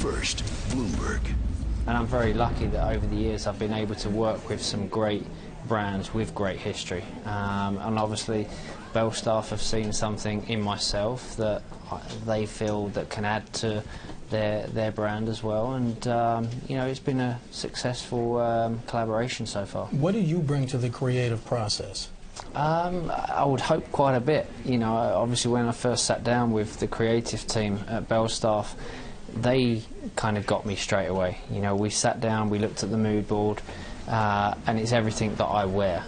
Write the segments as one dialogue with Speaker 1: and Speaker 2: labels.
Speaker 1: First, Bloomberg.
Speaker 2: And I'm very lucky that over the years I've been able to work with some great brands with great history. And obviously Bell staff have seen something in myself that they feel that can add to their brand as well. And you know, it's been a successful collaboration so far.
Speaker 3: What do you bring to the creative process?
Speaker 2: I would hope quite a bit. You know, obviously when I first sat down with the creative team at Bell staff, they kind of got me straight away. You know, we sat down, we looked at the mood board, and it's everything that I wear.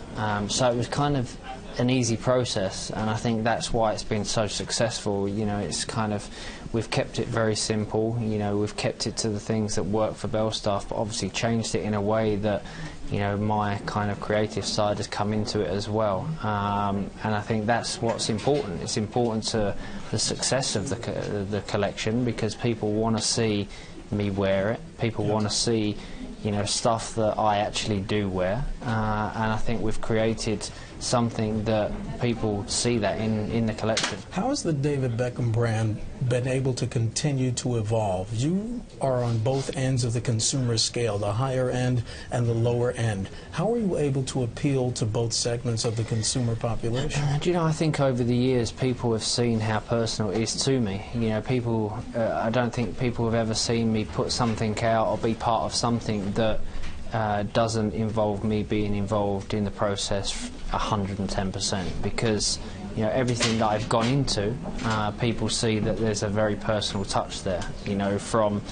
Speaker 2: So it was kind of an easy process, and I think that's why it's been so successful. You know, it's kind of, we've kept it very simple. You know, we've kept it to the things that work for Bell staff, but obviously changed it in a way that, you know, my kind of creative side has come into it as well. And I think that's what's important. It's important to the success of the collection, because people want to see me wear it. People want to see, you know, stuff that I actually do wear. And I think we've created something that people see that in the collection.
Speaker 3: How has the David Beckham brand been able to continue to evolve? You are on both ends of the consumer scale, the higher end and the lower end. How are you able to appeal to both segments of the consumer population?
Speaker 2: Do you know, I think over the years people have seen how personal it is to me. You know, people, I don't think people have ever seen me put something out or be part of something that doesn't involve me being involved in the process 110%, because, you know, everything that I've gone into, people see that there's a very personal touch there. You know, from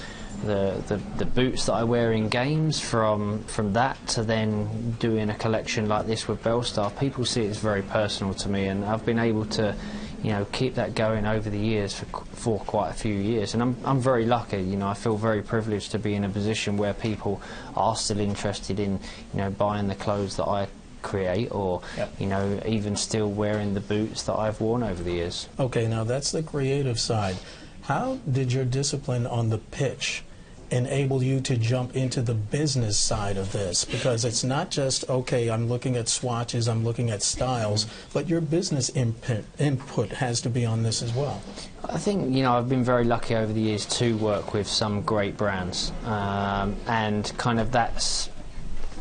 Speaker 2: the boots that I wear in games, from that to then doing a collection like this with Bell staff, people see it's very personal to me, and I've been able to, you know, keep that going over the years for quite a few years, and I'm very lucky. You know, I feel very privileged to be in a position where people are still interested in, you know, buying the clothes that I create, or you know, even still wearing the boots that I've worn over the years.
Speaker 3: Okay, now that's the creative side. How did your discipline on the pitch enable you to jump into the business side of this? Because it's not just, okay, I'm looking at swatches, I'm looking at styles, but your business input has to be on this as well.
Speaker 2: I think, you know, I've been very lucky over the years to work with some great brands, and kind of that's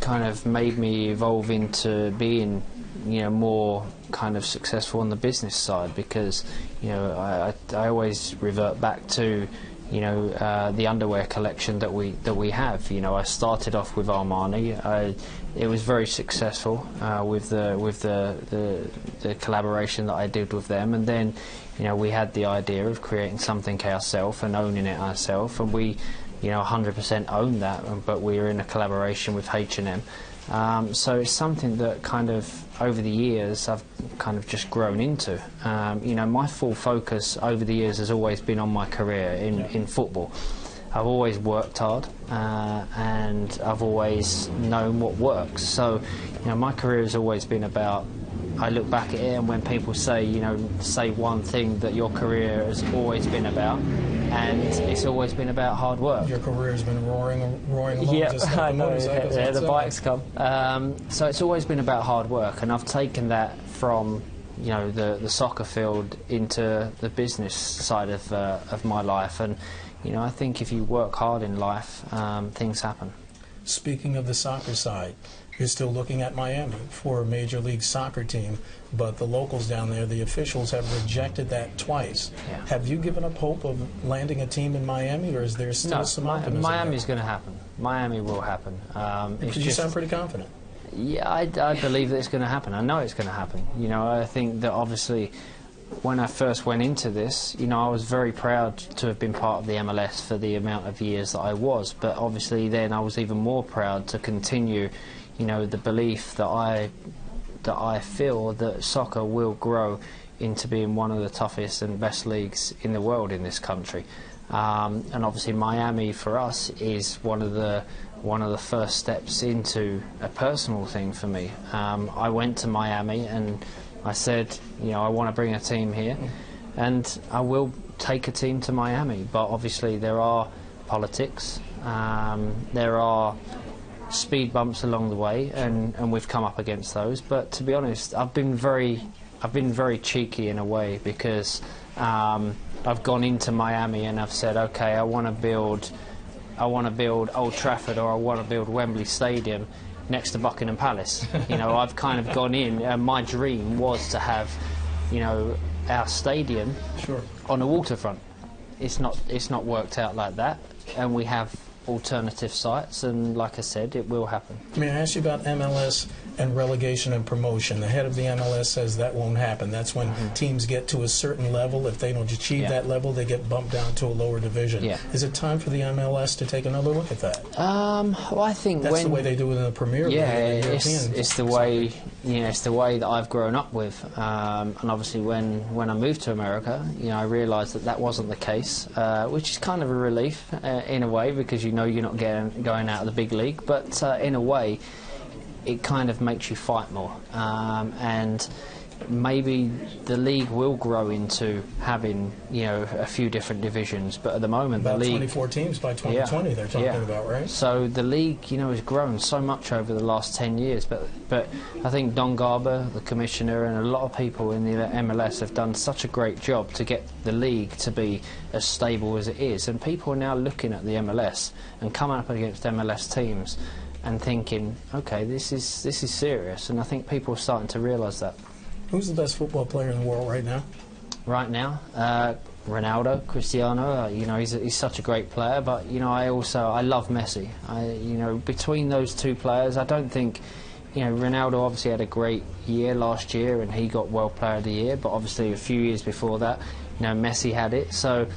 Speaker 2: kind of made me evolve into being, you know, more kind of successful on the business side, because, you know, I always revert back to, you know, the underwear collection that we have. You know, I started off with Armani. It was very successful with the collaboration that I did with them, and then, you know, we had the idea of creating something ourselves and owning it ourselves, and we, you know, 100% own that. But we are in a collaboration with H&M. So it's something that kind of over the years I've kind of just grown into. You know, my full focus over the years has always been on my career in football. I've always worked hard, and I've always known what works. So, you know, my career has always been about, I look back at it, and when people say, you know, say one thing that your career has always been about, and it's always been about hard work.
Speaker 3: Your career has been roaring along.
Speaker 2: Yeah,
Speaker 3: just like
Speaker 2: I know.
Speaker 3: the
Speaker 2: The bikes come. So it's always been about hard work, and I've taken that from, you know, the soccer field into the business side of my life, and, you know, I think if you work hard in life, things happen.
Speaker 3: Speaking of the soccer side, you're still looking at Miami for a Major League Soccer team, but the locals down there, the officials, have rejected that twice.
Speaker 2: Yeah.
Speaker 3: Have you given up hope of landing a team in Miami, or is there still some optimism?
Speaker 2: Miami's going to happen. Miami will happen.
Speaker 3: Because you sound pretty confident.
Speaker 2: Yeah, I believe that it's going to happen. I know it's going to happen. You know, I think that obviously when I first went into this, you know, I was very proud to have been part of the MLS for the amount of years that I was, but obviously then I was even more proud to continue, you know, the belief that I feel that soccer will grow into being one of the toughest and best leagues in the world in this country. And obviously Miami for us is one of the first steps into a personal thing for me. I went to Miami and I said, you know, I want to bring a team here, and I will take a team to Miami, but obviously there are politics, there are speed bumps along the way, and we've come up against those. But to be honest, I've been very cheeky in a way, because I've gone into Miami and I've said, okay, I want to build I want to build Old Trafford or I want to build Wembley Stadium next to Buckingham Palace. You know, I've kind of gone in, and my dream was to have, you know, our stadium on the waterfront. It's not worked out like that, and we have alternative sites, and like I said, it will happen.
Speaker 3: May I ask you about MLS and relegation and promotion? The head of the MLS says that won't happen. That's when teams get to a certain level. If they don't achieve that level, they get bumped down to a lower division. Is it time for the MLS to take another look at that?
Speaker 2: Well, I think
Speaker 3: that's the way they do it in the Premier League.
Speaker 2: It's the way, you know, it's the way that I've grown up with. And obviously, when I moved to America, you know, I realised that wasn't the case, which is kind of a relief in a way, because you know you're not going out of the big league. But in a way, it kind of makes you fight more, and maybe the league will grow into having, you know, a few different divisions. But at the moment,
Speaker 3: about
Speaker 2: the league,
Speaker 3: 24 teams by 2020, they're talking about, right?
Speaker 2: So the league, you know, has grown so much over the last 10 years. But I think Don Garber, the commissioner, and a lot of people in the MLS have done such a great job to get the league to be as stable as it is. And people are now looking at the MLS and coming up against MLS teams and thinking, okay, this is serious. And I think people are starting to realise that.
Speaker 3: Who's the best football player in the world right now?
Speaker 2: Right now, Ronaldo, Cristiano. You know, he's such a great player. But you know, I love Messi. You know, between those two players, I don't think, you know, Ronaldo obviously had a great year last year and he got World Player of the Year. But obviously, a few years before that, you know, Messi had it. So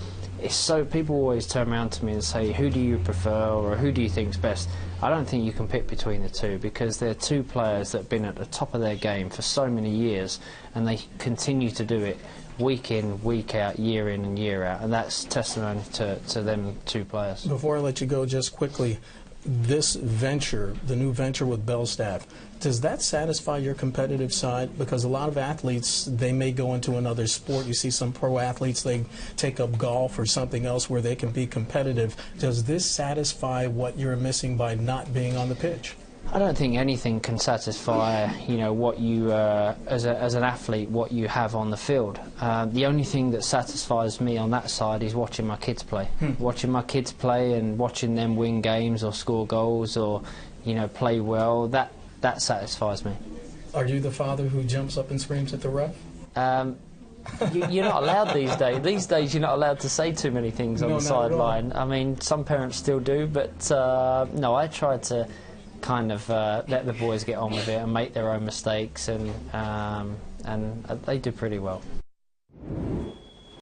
Speaker 2: people always turn around to me and say, who do you prefer or who do you think's best? I don't think you can pick between the two, because they're two players that have been at the top of their game for so many years, and they continue to do it week in, week out, year in and year out, and that's testimony to them two players.
Speaker 3: Before I let you go, just quickly, this venture, the new venture with Belstaff, does that satisfy your competitive side? Because a lot of athletes, they may go into another sport. You see some pro athletes, they take up golf or something else where they can be competitive. Does this satisfy what you're missing by not being on the pitch?
Speaker 2: I don't think anything can satisfy, you know, what you, as an athlete, what you have on the field. The only thing that satisfies me on that side is watching my kids play. Watching my kids play and watching them win games or score goals or, you know, play well, that satisfies me.
Speaker 3: Are you the father who jumps up and screams at the ref?
Speaker 2: You're not allowed these days. These days you're not allowed to say too many things on the sideline. I mean, some parents still do, but no, I try to kind of let the boys get on with it and make their own mistakes, and they do pretty well.